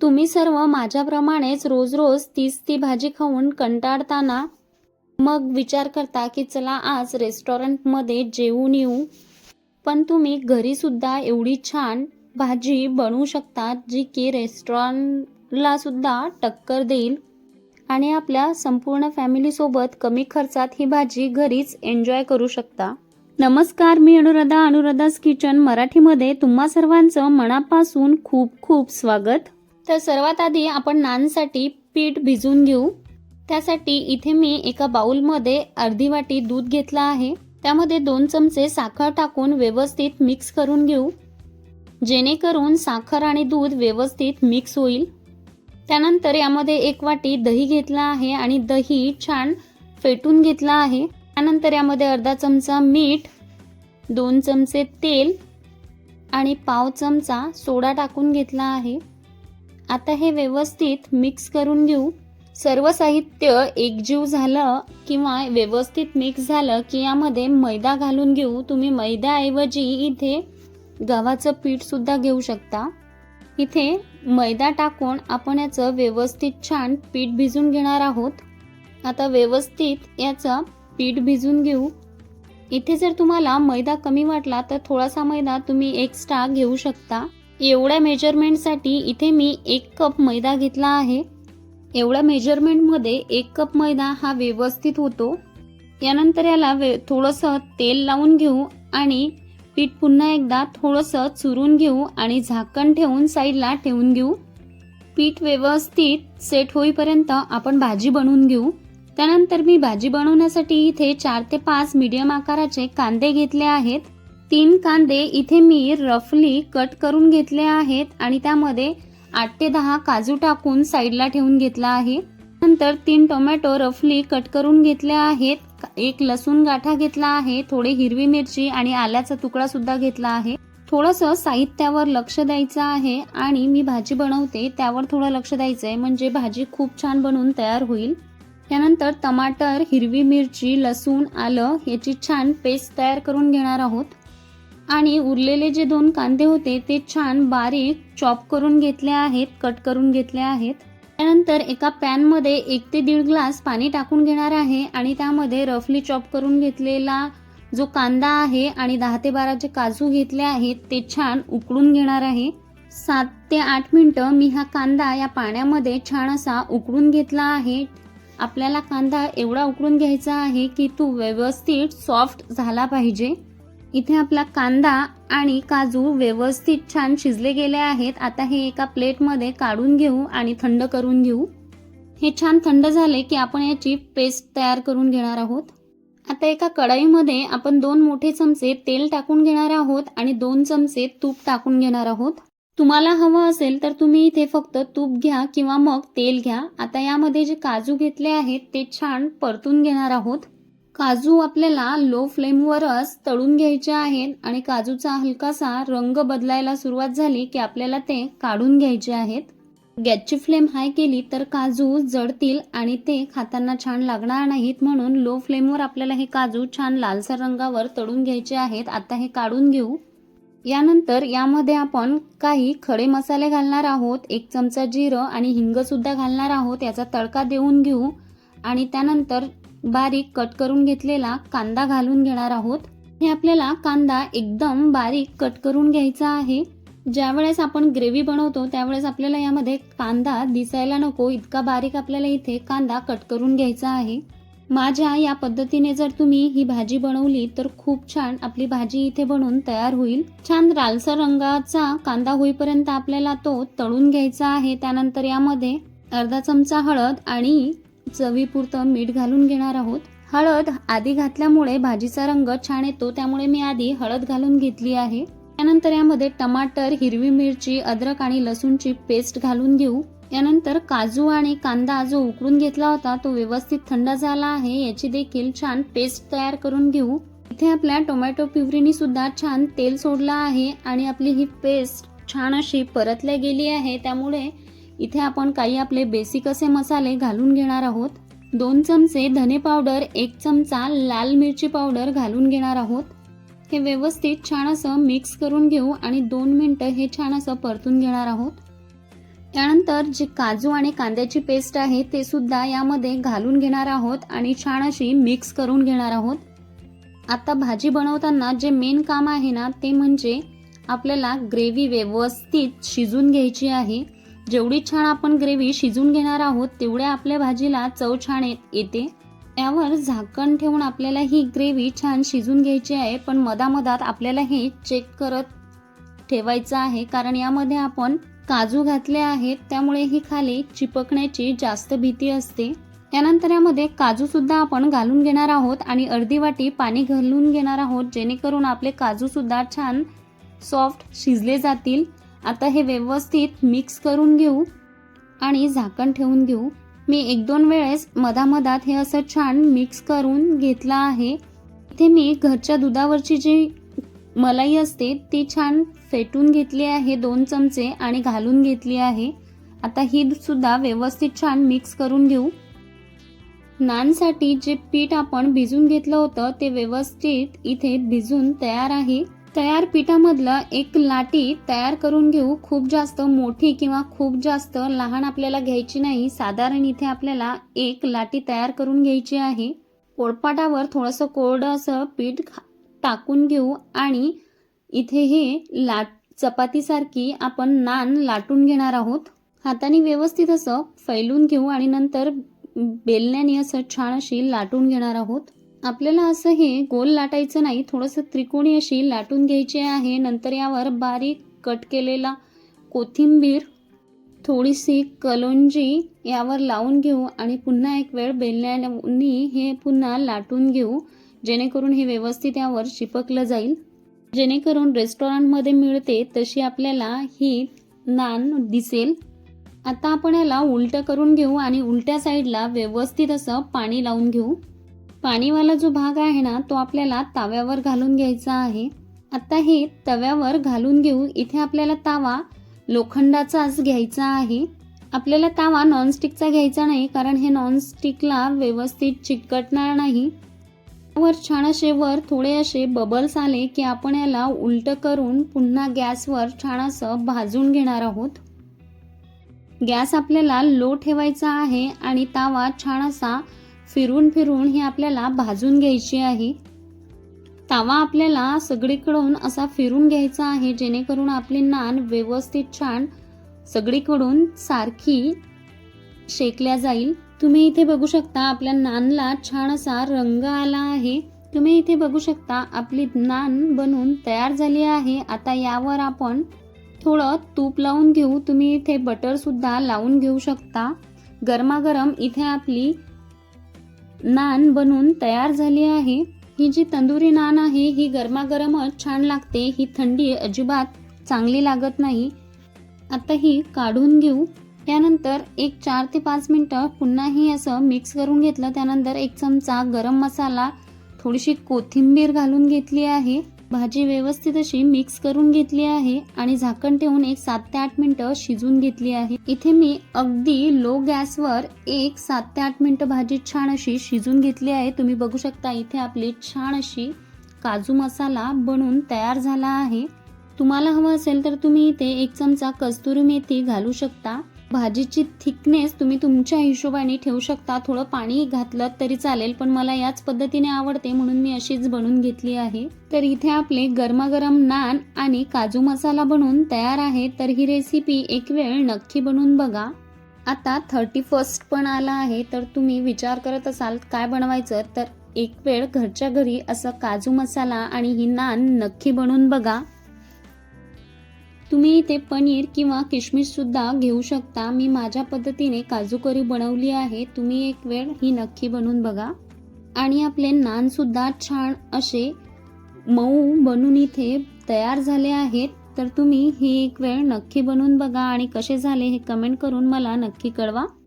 तुम्ही सर्व माझ्याप्रमाणेच रोज रोज तीच ती भाजी खाऊन कंटाळताना मग विचार करता की चला आज रेस्टॉरंटमध्ये जेवून येऊ. पण तुम्ही घरीसुद्धा एवढी छान भाजी बनवू शकता जी की रेस्टॉरंटला सुद्धा टक्कर देईल आणि आपल्या संपूर्ण फॅमिलीसोबत कमी खर्चात ही भाजी घरीच एन्जॉय करू शकता. नमस्कार, मी अनुराधा's किचन मराठीमध्ये तुम्हा सर्वांचं मनापासून खूप खूप स्वागत. तर सर्वात आधी आपण नानसाठी पीठ भिजवून घेऊ. त्यासाठी इथे मी एका बाउलमध्ये अर्धी वाटी दूध घेतला आहे. त्यामध्ये 2 चमचे साखर टाकून व्यवस्थित मिक्स करून घेऊ, जेणेकरून साखर आणि दूध व्यवस्थित मिक्स होईल. त्यानंतर यामध्ये 1 वाटी दही घेतला आहे आणि दही छान फेटून घेतला आहे. त्यानंतर यामध्ये अर्धा चमचा मीठ, 2 चमचे तेल आणि पाव चमचा सोडा टाकून घेतला आहे. आता हे व्यवस्थित मिक्स करून घेऊ. सर्व साहित्य एकजीव झालं किंवा व्यवस्थित मिक्स झालं की यामध्ये मैदा घालून घेऊ. तुम्ही मैद्याऐवजी इथे गव्हाचं पीठ सुद्धा घेऊ शकता. इथे मैदा टाकून आपण याचं व्यवस्थित छान पीठ भिजून घेणार आहोत. आता व्यवस्थित याचं पीठ भिजून घेऊ. इथे जर तुम्हाला मैदा कमी वाटला तर थोडासा मैदा तुम्ही एक्स्ट्रा घेऊ शकता. एवढ्या मेजरमेंटसाठी इथे मी 1 कप मैदा घेतला आहे. एवढ्या मेजरमेंटमध्ये 1 कप मैदा हा व्यवस्थित होतो. यानंतर याला थोडंसं तेल लावून घेऊ आणि पीठ पुन्हा एकदा थोडंसं चुरून घेऊ आणि झाकण ठेवून साईडला ठेवून घेऊ. पीठ व्यवस्थित सेट होईपर्यंत आपण भाजी बनवून घेऊ. त्यानंतर मी भाजी बनवण्यासाठी इथे 4 ते 5 मीडियम आकाराचे कांदे घेतले आहेत. 3 कांदे इथे मी रफली कट करून घेतले आहेत आणि त्यामध्ये 8 ते 10 काजू टाकून साईडला ठेवून घेतला आहे. नंतर 3 टोमॅटो रफली कट करून घेतले आहेत. 1 लसूण गाठा घेतला आहे. थोडी हिरवी मिरची आणि आल्याचा तुकडा सुद्धा घेतला आहे. थोडंसं साहित्यावर लक्ष द्यायचं आहे आणि मी भाजी बनवते त्यावर थोडं लक्ष द्यायचं आहे, म्हणजे भाजी खूप छान बनवून तयार होईल. त्यानंतर टमाटर, हिरवी मिरची, लसूण, आलं याची छान पेस्ट तयार करून घेणार आहोत. आणि उरलेले जे 2 कांदे होते ते छान बारीक चॉप करून घेतले आहेत, कट करून घेतले आहेत. त्यानंतर एका पॅनमध्ये 1 ते 1.5 ग्लास पाणी टाकून घेणार आहे आणि त्यामध्ये रफली चॉप करून घेतलेला जो कांदा आहे आणि 10 ते 12 जे काजू घेतले आहेत ते छान उकळून घेणार आहे. 7 ते 8 मिनिटं मी हा कांदा या पाण्यामध्ये छान असा उकळून घेतला आहे. आपल्याला कांदा एवढा उकळून घ्यायचा आहे की तो व्यवस्थित सॉफ्ट झाला पाहिजे. इथे आपला कांदा आणि काजू व्यवस्थित छान शिजले गेले आहेत. आता हे एका प्लेटमध्ये काढून घेऊ आणि थंड करून घेऊ. हे छान थंड झाले की आपण याची पेस्ट तयार करून घेणार आहोत. आता एका कढईमध्ये आपण 2 मोठे चमचे तेल टाकून घेणार आहोत आणि 2 चमचे तूप टाकून घेणार आहोत. तुम्हाला हवं असेल तर तुम्ही इथे फक्त तूप घ्या किंवा मग तेल घ्या. आता यामध्ये जे काजू घेतले आहेत ते छान परतून घेणार आहोत. काजू आपल्याला लो फ्लेमवरच तळून घ्यायचे आहेत आणि काजूचा हलकासा रंग बदलायला सुरुवात झाली की आपल्याला ते काढून घ्यायचे आहेत. गॅसची फ्लेम हाय केली तर काजू जळतील आणि ते खाताना छान लागणार नाहीत, म्हणून लो फ्लेमवर आपल्याला हे काजू छान लालसर रंगावर तळून घ्यायचे आहेत. आता हे काढून घेऊ. यानंतर यामध्ये आपण काही खडे मसाले घालणार आहोत. 1 चमचा जिरं आणि हिंग सुद्धा घालणार आहोत. याचा तडका देऊन घेऊ आणि त्यानंतर बारीक कट करून घेतलेला कांदा घालून घेणार आहोत. हे आपल्याला कांदा एकदम बारीक कट करून घ्यायचा आहे. ज्यावेळेस आपण ग्रेव्ही बनवतो त्यावेळेस आपल्याला यामध्ये कांदा दिसायला नको इतका बारीक आपल्याला इथे कांदा कट करून घ्यायचा आहे. माझ्या या पद्धतीने जर तुम्ही ही भाजी बनवली तर खूप छान आपली भाजी इथे बनवून तयार होईल. छान लालसर रंगाचा कांदा होईपर्यंत आपल्याला तो तळून घ्यायचा आहे. त्यानंतर यामध्ये अर्धा चमचा हळद आणि चवीपुरतं मीठ घालून घेणार आहोत. हळद आधी घातल्यामुळे भाजीचा रंग छान येतो, त्यामुळे मी आधी हळद घालून घेतली आहे. त्यानंतर यामध्ये टमाटर, हिरवी मिरची, अद्रक आणि लसूणची पेस्ट घालून घेऊ. यानंतर काजू आणि कांदा जो उकळून घेतला होता तो व्यवस्थित थंड झाला आहे. याची देखील छान पेस्ट तयार करून घेऊ. इथे आपल्या टोमॅटो प्युरीनी सुद्धा छान तेल सोडलं आहे आणि आपली ही पेस्ट छान अशी परतल्या गेली आहे. त्यामुळे इथे आपण काही आपले बेसिक असे मसाले घालून घेणार आहोत. 2 चमचे धने पावडर, 1 चमचा लाल मिरची पावडर घालून घेणार आहोत. हे व्यवस्थित छान असं मिक्स करून घेऊ आणि 2 मिनिटं हे छान असं परतून घेणार आहोत. त्यानंतर जे काजू आणि कांद्याची पेस्ट आहे ते सुद्धा यामध्ये घालून घेणार आहोत आणि छान अशी मिक्स करून घेणार आहोत. आता भाजी बनवताना जे मेन काम आहे ना ते म्हणजे आपल्याला ग्रेव्ही व्यवस्थित शिजून घ्यायची आहे. जेवढी छान आपण ग्रेव्ही शिजून घेणार आहोत तेवढ्या आपल्या भाजीला चव छान येते. यावर झाकण ठेवून आपल्याला ही ग्रेव्ही छान शिजून घ्यायची आहे, पण मधामधात आपल्याला हे चेक करत ठेवायचं आहे, कारण यामध्ये आपण काजू घातले आहेत त्यामुळे ही खाली चिपकण्याची जास्त भीती असते. त्यानंतर यामध्ये काजू सुद्धा आपण घालून घेणार आहोत आणि अर्धी वाटी पाणी घालून घेणार आहोत, जेणेकरून आपले काजू सुद्धा छान सॉफ्ट शिजले जातील. आता हे व्यवस्थित मिक्स करून घेऊ आणि झाकण ठेवून घेऊ. मी 1-2 वेळेस मधामधात हे असं छान मिक्स करून घेतलं आहे. इथे मी घरच्या दुधावरची जी मलाई असते ती छान फेटून घेतली आहे 2 चमचे आणि घालून घेतली आहे. आता ही सुद्धा व्यवस्थित छान मिक्स करून घेऊ. नानसाठी जे पीठ आपण भिजून घेतलं होतं ते व्यवस्थित इथे भिजून तयार आहे. तयार पिठामधलं एक लाटी तयार करून घेऊ. खूप जास्त मोठी किंवा खूप जास्त लहान आपल्याला घ्यायची नाही. साधारण इथे आपल्याला एक लाटी तयार करून घ्यायची आहे. पोळपाटावर थोडंसं कोरडं असं पीठ टाकून घेऊ आणि इथे हे चपातीसारखी आपण नान लाटून घेणार आहोत. हाताने व्यवस्थित असं फैलून घेऊ आणि नंतर बेलण्याने असं छान अशी लाटून घेणार आहोत. आपल्याला असं हे गोल लाटायचं नाही, थोडंसं त्रिकोणी अशी लाटून घ्यायची आहे. नंतर यावर बारीक कट केलेला कोथिंबीर, थोडीशी कलोंजी यावर लावून घेऊ आणि पुन्हा एक वेळ बेलण्याने हे पुन्हा लाटून घेऊ, जेणेकरून हे व्यवस्थित यावर चिपकलं जाईल. जेणेकरून रेस्टॉरंटमध्ये मिळते तशी आपल्याला ही नान दिसेल. आता आपण याला उलटं करून घेऊ आणि उलट्या साईडला व्यवस्थित असं पाणी लावून घेऊ. पाणीवाला जो भाग आहे ना तो आपल्याला ताव्यावर घालून घ्यायचा आहे. आता हे तव्यावर घालून घेऊ. इथे आपल्याला तावा लोखंडाचाच घ्यायचा आहे. आपल्याला तावा नॉनस्टिकचा घ्यायचा नाही, कारण हे नॉनस्टिकला व्यवस्थित चिकटणार नाही. वर छान असे वर थोडे असे बबल्स आले की आपण याला उलटं करून पुन्हा गॅसवर छान असं भाजून घेणार आहोत. गॅस आपल्याला लो ठेवायचा आहे आणि तावा छान असा फिरून फिरून हे आपल्याला भाजून घ्यायची आहे. तावा आपल्याला सगळीकडून असा फिरून घ्यायचा आहे, जेणेकरून आपली नान व्यवस्थित छान सगळीकडून सारखी शेकल्या जाईल. तुम्ही इथे बघू शकता आपल्या नानला छान असा रंग आला आहे. तुम्ही इथे बघू शकता आपली नान बनवून तयार झाली आहे. आता यावर आपण थोडं तूप लावून घेऊ. तुम्ही इथे बटर सुद्धा लावून घेऊ शकता. गरमागरम इथे आपली नान बनवून तयार झाली आहे. ही जी तंदुरी नान आहे ही गरमागरमच छान लागते. ही थंडी अजिबात चांगली लागत नाही. आता ही काढून घेऊ. त्यानंतर एक 4 ते 5 मिनिटं पुन्हा ही असं मिक्स करून घेतलं. त्यानंतर 1 चमचा गरम मसाला, थोडीशी कोथिंबीर घालून घेतली आहे. भाजी व्यवस्थित अशी मिक्स करून घेतली आहे आणि झाकण ठेवून एक 7 ते 8 मिनिटं शिजून घेतली आहे. इथे मी अगदी लो गॅसवर एक 7 ते 8 मिनिटं भाजी छान अशी शिजून घेतली आहे. तुम्ही बघू शकता इथे आपली छान अशी काजू मसाला बनून तयार झाला आहे. तुम्हाला हवं असेल तर तुम्ही इथे 1 चमचा कस्तुरी मेथी घालू शकता. भाजीची थिकनेस तुम्ही तुमच्या हिशोबाने ठेवू शकता. थोडं पाणी घातलं तरी चालेल, पण मला याच पद्धतीने आवडते म्हणून मी अशीच बनवून घेतली आहे. तर इथे आपले गरमागरम नान आणि काजू मसाला बनवून तयार आहे. तर ही रेसिपी एक वेळ नक्की बनवून बघा. आता 31st पण आला आहे, तर तुम्ही विचार करत असाल काय बनवायचं, तर एक वेळ घरच्या घरी असं काजू मसाला आणि ही नान नक्की बनवून बघा. तुम्ही इथे पनीर किंवा किशमिश सुद्धा घेऊ शकता. मी माझ्या पद्धतीने काजू करी बनवली आहे. तुम्ही एक वेळ ही नक्की बनवून बघा. आणि आपले नान सुद्धा छान असे मऊ बनून इथे तयार झाले आहेत. तर तुम्ही ही एक वेळ नक्की बनवून बघा आणि कसे झाले हे कमेंट करून मला नक्की कळवा.